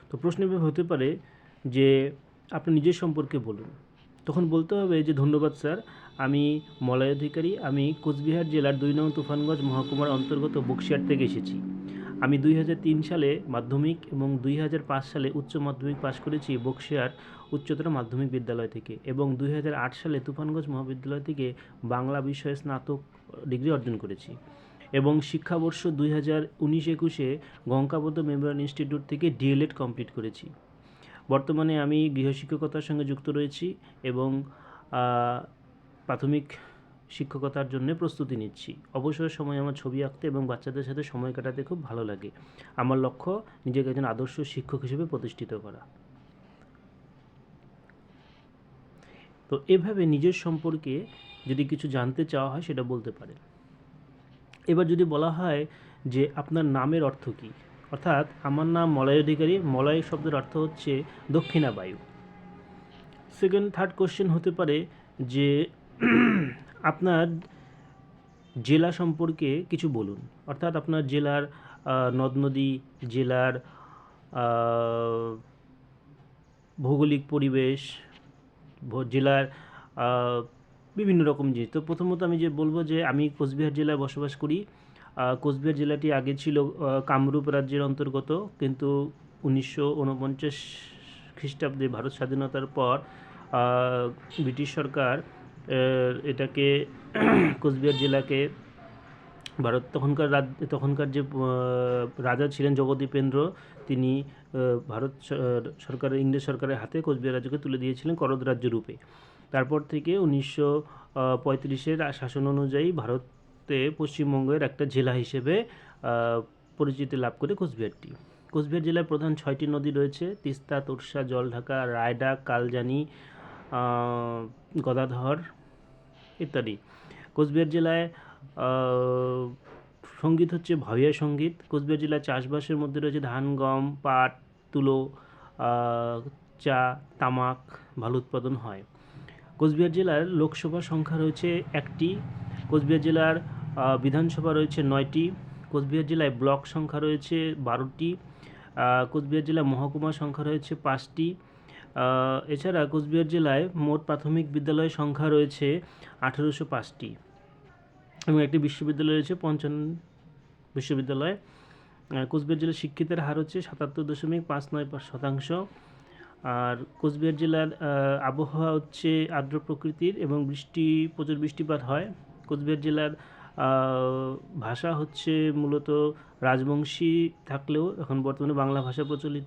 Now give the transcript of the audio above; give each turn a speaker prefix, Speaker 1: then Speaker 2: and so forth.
Speaker 1: তো প্রশ্ন এভাবে হতে পারে যে আপনি নিজের সম্পর্কে বলুন। তখন বলতে হবে যে ধন্যবাদ স্যার, আমি মলয় অধিকারী, আমি কোচবিহার জেলার ২ নং তুফানগঞ্জ মহকুমার অন্তর্গত বক্সিয়ার থেকে এসেছি। আমি ২০০৩ সালে মাধ্যমিক এবং ২০০৫ সালে উচ্চ মাধ্যমিক পাশ করেছি বক্সিয়ার উচ্চতর মাধ্যমিক বিদ্যালয় থেকে এবং ২০০৮ সালে তুফানগঞ্জ মহাবিদ্যালয় থেকে বাংলা বিষয়ে স্নাতক ডিগ্রি অর্জন করেছি এবং শিক্ষাবর্ষ ২০১৯-২১-এ গঙ্গাবদ্ধ মেমোরিয়াল ইনস্টিটিউট থেকে ডিএলএড কমপ্লিট করেছি। বর্তমানে আমি গৃহশিক্ষকতার সঙ্গে যুক্ত রয়েছি এবং প্রাথমিক শিক্ষকতার জন্য প্রস্তুতি নিচ্ছি। অবসর সময় আমার ছবি আঁকতে এবং বাচ্চাদের সাথে সময় কাটাতে খুব ভালো লাগে। আমার লক্ষ্য নিজেকে একজন আদর্শ শিক্ষক হিসেবে প্রতিষ্ঠিত করা। তো এভাবে নিজের সম্পর্কে যদি কিছু জানতে চাওয়া হয় সেটা বলতে পারেন। এবার যদি বলা হয় যে আপনার নামের অর্থ কী, অর্থাৎ আমার নাম মলয় অধিকারী, মলয় শব্দের অর্থ হচ্ছে দক্ষিণা বায়ু। থার্ড কোশ্চেন হতে পারে যে আপনার জেলা সম্পর্কে কিছু বলুন, অর্থাৎ আপনার জেলার নদ নদী, জেলার ভৌগোলিক পরিবেশ, জেলার বিভিন্ন রকম জিনিস। তো প্রথমত আমি যে বলবো যে আমি কোচবিহার জেলায় বসবাস করি। কোচবিহার জেলাটি আগে ছিল কামরূপ রাজ্যের অন্তর্গত, কিন্তু 1949 খ্রিস্টাব্দে ভারত স্বাধীনতার পর ব্রিটিশ সরকার এটাকে কোচবিহার জেলাকে তখনকার যে রাজা ছিলেন জগদীপেন্দ্র, তিনি ভারত সরকারের ইংরেজ সরকারের হাতে কোচবিহার রাজ্যকে তুলে দিয়েছিলেন করদ রাজ্য রূপে। তারপর থেকে 1935-এর শাসন অনুযায়ী ভারতে পশ্চিমবঙ্গের একটা জেলা হিসেবে পরিচিতি লাভ করে কোচবিহারটি। কোচবিহার জেলার প্রধান 6টি নদী রয়েছে: তিস্তা, তোর্ষা, জলঢাকা, রায়ডাক, কালজানি, গদাধর ইত্যাদি। কোচবিহার জেলায় সঙ্গীত হচ্ছে ভাওয়াইয়া সঙ্গীত। কোচবিহার জেলায় চাষবাসের মধ্যে রয়েছে ধান, গম, পাট, তুলো, চা, তামাক ভালো উৎপাদন হয়। কোচবিহার জেলার লোকসভা সংখ্যা রয়েছে 1টি। কোচবিহার জেলার বিধানসভা রয়েছে 9টি। কোচবিহার জেলায় ব্লক সংখ্যা রয়েছে 12টি। কোচবিহার জেলায় মহকুমা সংখ্যা রয়েছে 5টি। এছাড়া কোচবিহার জেলায় মোট প্রাথমিক বিদ্যালয়ের সংখ্যা রয়েছে 1805টি এবং একটি বিশ্ববিদ্যালয় রয়েছে, পঞ্চম বিশ্ববিদ্যালয়। কোচবিহার জেলার শিক্ষিতের হার হচ্ছে 77.59%। আর কোচবিহার জেলার আবহাওয়া হচ্ছে আর্দ্র প্রকৃতির এবং প্রচুর বৃষ্টিপাত হয়। কোচবিহার জেলার ভাষা হচ্ছে মূলত রাজবংশী থাকলেও এখন বর্তমানে বাংলা ভাষা প্রচলিত।